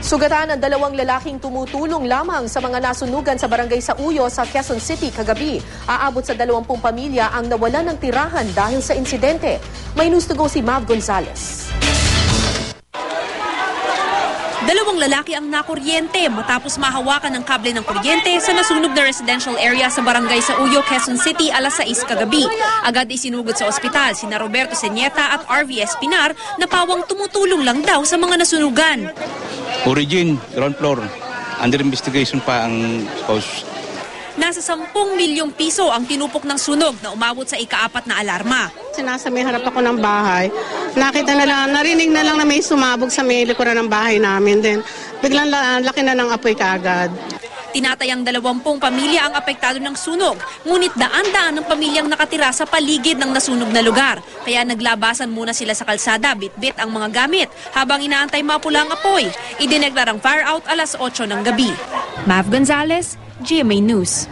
Sugatan ang 2 lalaking tumutulong lamang sa mga nasunugan sa barangay Sauyo sa Quezon City kagabi. Aabot sa 20 pamilya ang nawalan ng tirahan dahil sa insidente. May news to go si Mav Gonzalez. 2 lalaki ang nakuryente matapos mahawakan ng kable ng kuryente sa nasunog na residential area sa barangay Sauyo, Quezon City alas 6 kagabi. Agad isinugod sa ospital sina Roberto Señeta at RV Espinar na pawang tumutulong lang daw sa mga nasunugan. Origin, ground floor. Under investigation pa ang cause. Nasa 10 milyong piso ang tinupok ng sunog na umabot sa ika-4 na alarma. Nasa may harap ako ng bahay. Narinig na lang na may sumabog sa may likuran ng bahay namin. Then, biglang laki na ng apoy kaagad. Tinatayang 20 pamilya ang apektado ng sunog, ngunit daan-daan ng pamilyang nakatira sa paligid ng nasunog na lugar. Kaya naglabasan muna sila sa kalsada, bit-bit ang mga gamit, habang inaantay mapula ang apoy. Idineklarang fire out alas 8 ng gabi. Mav Gonzalez, GMA News.